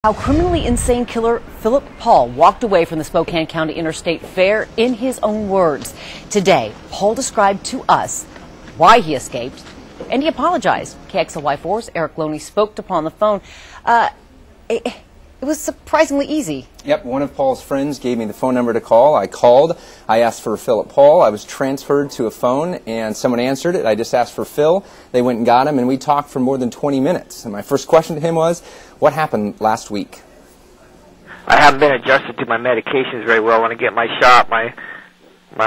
How criminally insane killer Phillip Paul walked away from the Spokane County Interstate Fair in his own words. Today, Paul described to us why he escaped, and he apologized. KXLY4's Erik Loney spoke upon the phone. It was surprisingly easy. Yep, one of Paul's friends gave me the phone number to call. I called. I asked for Phillip Paul. I was transferred to a phone, and someone answered it. I just asked for Phil. They went and got him, and we talked for more than 20 minutes. And my first question to him was, what happened last week? I haven't been adjusted to my medications very well. When I get my shot, my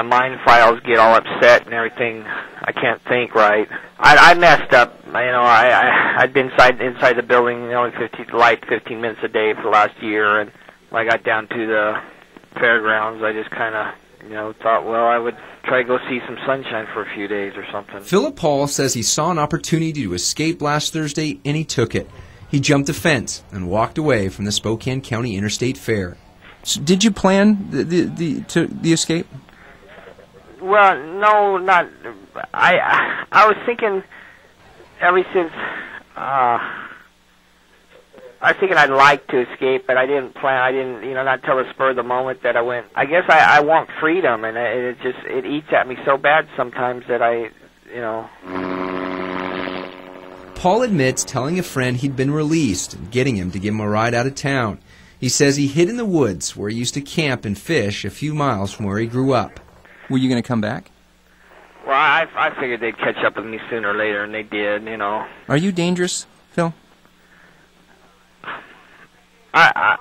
mind files get all upset and everything. I can't think right. I messed up. I'd been inside the building, 15 minutes a day for the last year, and when I got down to the fairgrounds, I just kind of, thought, well, I would try to go see some sunshine for a few days or something. Phillip Paul says he saw an opportunity to escape last Thursday, and he took it. He jumped a fence and walked away from the Spokane County Interstate Fair. So did you plan the escape? Well, no, not. I was thinking ever since. I was thinking I'd like to escape, but I didn't plan. I didn't, not till the spur of the moment that I went. I guess I want freedom, and it eats at me so bad sometimes that Paul admits telling a friend he'd been released and getting him to give him a ride out of town. He says he hid in the woods where he used to camp and fish a few miles from where he grew up. Were you going to come back? Well, I figured they'd catch up with me sooner or later, and they did, Are you dangerous, Phil? I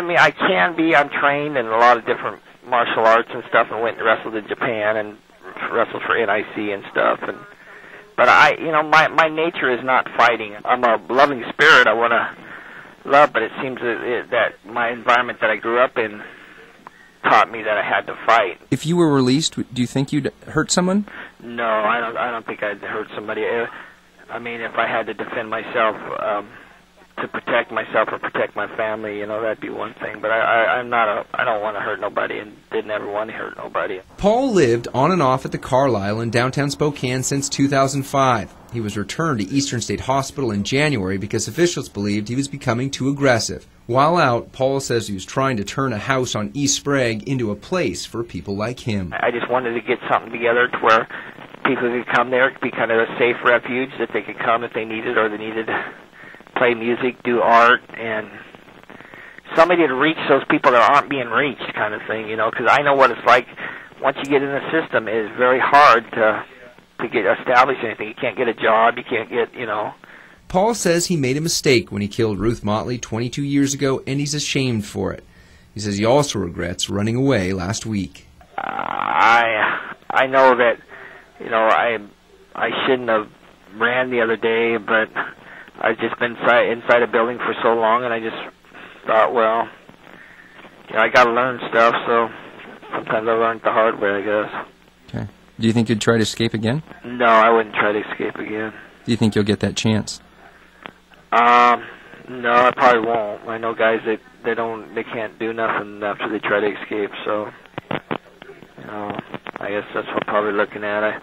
mean, I can be. I'm trained in a lot of different martial arts and stuff, and went and wrestled in Japan and wrestled for NIC and stuff. But my nature is not fighting. I'm a loving spirit. I want to love, but it seems that my environment that I grew up in taught me that I had to fight. If you were released, do you think you'd hurt someone? No, I don't think I'd hurt somebody. I mean, if I had to defend myself, to protect myself or protect my family, that'd be one thing. But I don't want to hurt nobody, and didn't ever want to hurt nobody. Paul lived on and off at the Carlile in downtown Spokane since 2005. He was returned to Eastern State Hospital in January because officials believed he was becoming too aggressive. While out, Paul says he was trying to turn a house on East Sprague into a place for people like him. I just wanted to get something together to where people could come there, it could be kind of a safe refuge that they could come if they needed, or they needed to play music, do art, and somebody to reach those people that aren't being reached, kind of thing, because I know what it's like. Once you get in the system, it is very hard to get established anything. You can't get a job, you can't get, Paul says he made a mistake when he killed Ruth Motley 22 years ago, and he's ashamed for it. He says he also regrets running away last week. I know that, I shouldn't have ran the other day, but I've just been inside a building for so long, and I just thought, well, I got to learn stuff, so sometimes I learn it the hard way, I guess. Okay. Do you think you'd try to escape again? No, I wouldn't try to escape again. Do you think you'll get that chance? No, I probably won't. I know guys that they can't do nothing after they try to escape, so I guess that's what I'm probably looking at.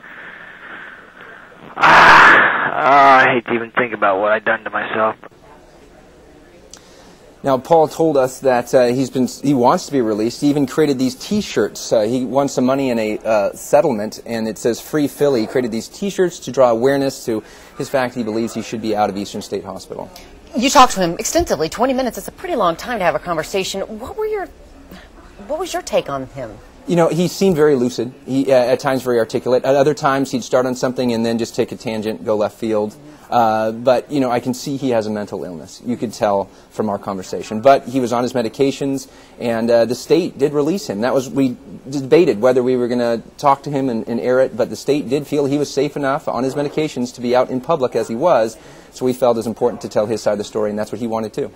I hate to even think about what I've done to myself. Now, Paul told us that he wants to be released. He even created these T-shirts. He won some money in a settlement, and it says "Free Philly." He created these T-shirts to draw awareness to his fact he believes he should be out of Eastern State Hospital. You talked to him extensively, 20 minutes. It's a pretty long time to have a conversation. What was your take on him? He seemed very lucid. He at times very articulate. At other times, he'd start on something and then just take a tangent, go left field. But I can see he has a mental illness. You could tell from our conversation. But he was on his medications, and the state did release him. We debated whether we were going to talk to him and air it, but the state did feel he was safe enough on his medications to be out in public as he was. So we felt it was important to tell his side of the story, and that's what he wanted too.